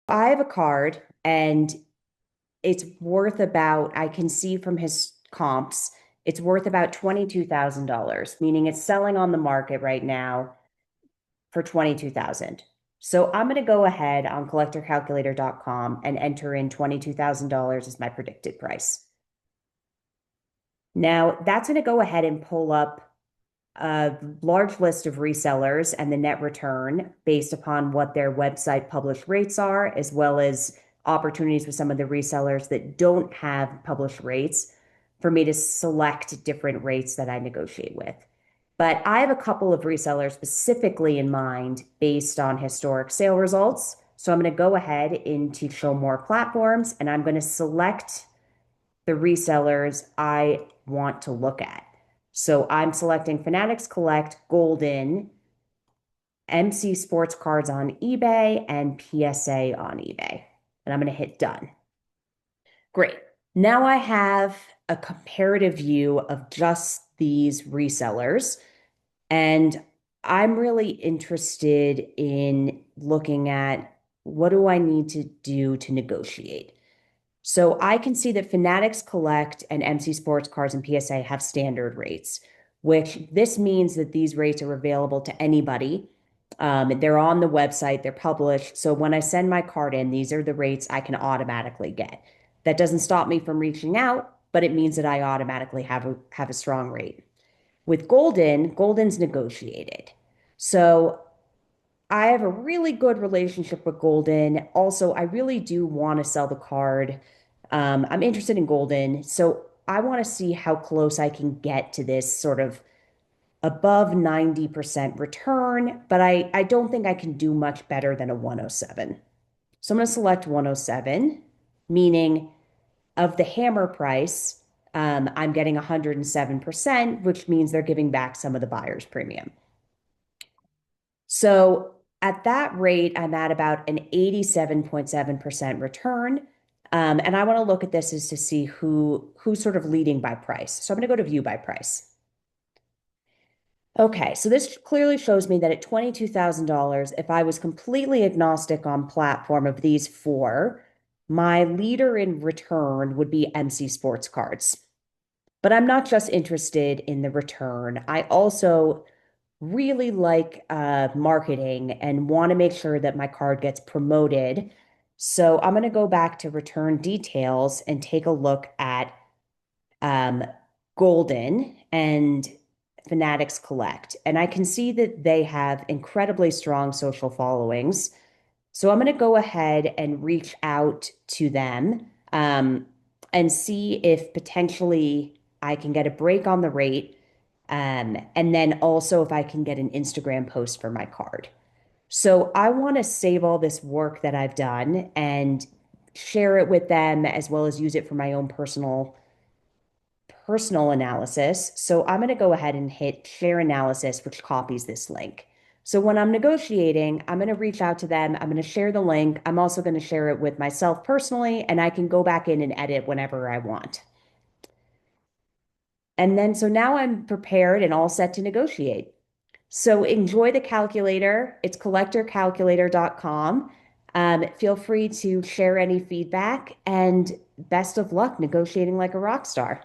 I have a card and it's worth about, I can see from his comps, it's worth about $22,000, meaning it's selling on the market right now for 22,000. So I'm going to go ahead on collectorcalculator.com and enter in $22,000 as my predicted price. Now that's going to go ahead and pull up a large list of resellers and the net return based upon what their website published rates are, as well as opportunities with some of the resellers that don't have published rates for me to select different rates that I negotiate with. But I have a couple of resellers specifically in mind based on historic sale results. So I'm going to go ahead into show more platforms and I'm going to select the resellers I want to look at. So I'm selecting Fanatics Collect, Golden, MC Sports Cards on eBay, and PSA on eBay. And I'm going to hit done. Great. Now I have a comparative view of just these resellers. And I'm really interested in looking at what do I need to do to negotiate. So I can see that Fanatics Collect and MC Sports Cards and PSA have standard rates, which this means that these rates are available to anybody. They're on the website, they're published. So when I send my card in, these are the rates I can automatically get. That doesn't stop me from reaching out, but it means that I automatically have a strong rate. With Golden's negotiated. So I have a really good relationship with Golden. Also, I really do want to sell the card. I'm interested in Golden, so I want to see how close I can get to this sort of above 90% return, but I don't think I can do much better than a 107. So I'm going to select 107, meaning of the hammer price, I'm getting 107%, which means they're giving back some of the buyer's premium. So at that rate, I'm at about an 87.7% return. And I want to look at this as to see who's sort of leading by price. So I'm going to go to view by price. Okay, so this clearly shows me that at $22,000, if I was completely agnostic on platform of these four, my leader in return would be MC Sports Cards. But I'm not just interested in the return. I also really like marketing and want to make sure that my card gets promoted. So I'm going to go back to return details and take a look at um, Golden and Fanatics Collect. And I can see that they have incredibly strong social followings. So I'm going to go ahead and reach out to them and see if potentially I can get a break on the rate. And then also if I can get an Instagram post for my card. So I want to save all this work that I've done and share it with them as well as use it for my own personal analysis. So I'm going to go ahead and hit share analysis, which copies this link. So when I'm negotiating, I'm going to reach out to them. I'm going to share the link. I'm also going to share it with myself personally, and I can go back in and edit whenever I want. And then so now I'm prepared and all set to negotiate. So enjoy the calculator. It's collectorcalculator.com. Feel free to share any feedback and best of luck negotiating like a rock star.